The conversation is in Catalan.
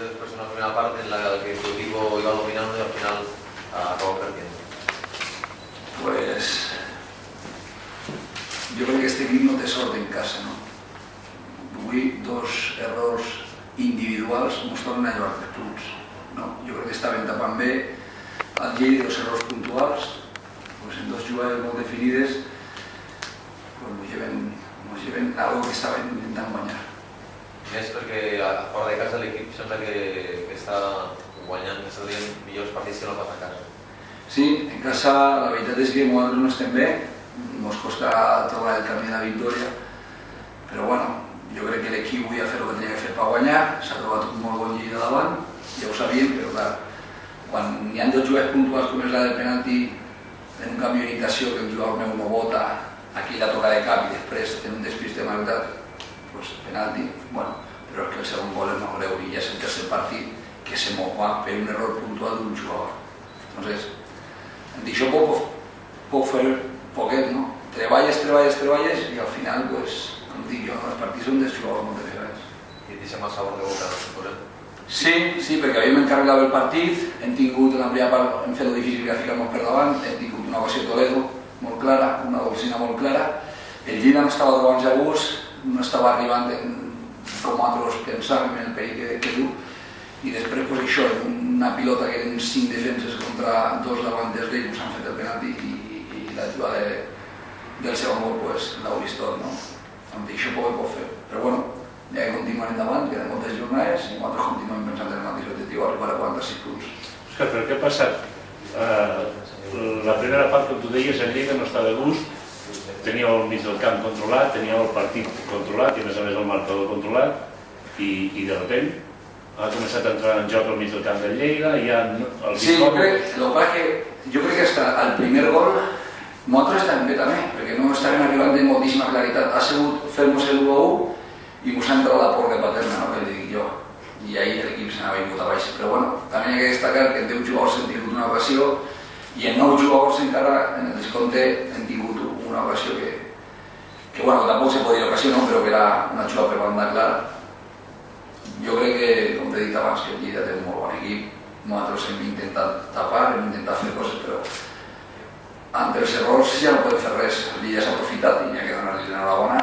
después una primera parte en la que tu equipo iba dominando y al final acabó perdiendo. Pues jo crec que este equip no té sort en casa, no? Avui dos errors individuals mos tornen a llevar 3 punts, no? Jo crec que estaven tapant bé el Lleida, dos errors puntuals, pues en dos jugades molt definides pues nos lleven algo que estaven intentant guanyar. És perquè fora de casa l'equip sembla que està guanyant, que està dient millors partits que no pas a casa. Sí, en casa la veritat és que nosaltres no estem bé, ens costa trobar el camí de la victòria, però bueno, jo crec que l'equip volia fer el que tenia que fer per guanyar, s'ha trobat un molt bon Lleida davant, ja ho sabíem, però clar, quan hi ha dos jugades puntuals com és la del penalti, en un canvi d'orientació que un jugador meu no vota, aquí la toca de cap i després té un despiste de maldad, pues penalti, bueno, però és que el segon gol és molt greu i ja és el tercer partit que se moja per un error puntual d'un jugador. Entonces, d'això puc fer poquet, no? Treballes i al final, pues, com dic jo, els partits són dels jugadors moltes vegades. I et deixa mal sabor de boca, no? Sí, perquè havíem encarregat el partit, hem tingut en la primera part, hem fet el difícil que ficar-nos per davant, hem tingut una ocasió Toledo molt clara, una dolcina molt clara, el Lleida no estava trobant gust, no estava arribant com nosaltres pensàvem en el perill que du, i després pues, això, una pilota que eren 5 defenses contra 2 davanters d'ells, ens han fet el penalti i la jugada del segon gol pues, l'heu vist tot, no? Amb això poc pot fer, però bueno, ja que continuem endavant, queden moltes jornades i nosaltres continuem pensant en el mateix objectiu, arribar a 46 punts. Òscar, però què ha passat? La primera part, com tu deies, en Lleida no està de gust, teníeu el mig del camp controlat, teníeu el partit controlat i a més el marcador controlat i de repente ha començat a entrar en joc al mig del camp del Lleida i ja el sí, jo crec que el primer gol nosaltres estàvem bé també, perquè no estàvem arribant de moltíssima claritat. Ha sigut fer-nos el 1-1 i mos ha entrat la por de Paterna, no? Que li dic jo. I ahir l'equip s'anava vingut a baix. Però bueno, també hi ha que destacar que en 10 jugadors hem tingut una ocasió i en 9 jugadors encara en el descompte hem tingut una ocasió que bueno, tampoc se podia dir ocasió, no? Però que era una jugada per banda clara. Jo crec que, com t'he dit abans, que el Lleida té un molt bon equip. Nosaltres hem intentat tapar, hem intentat fer coses, però ante els errors ja no podem fer res. El Lleida s'ha aprofitat i ja que donar-li l'enhorabona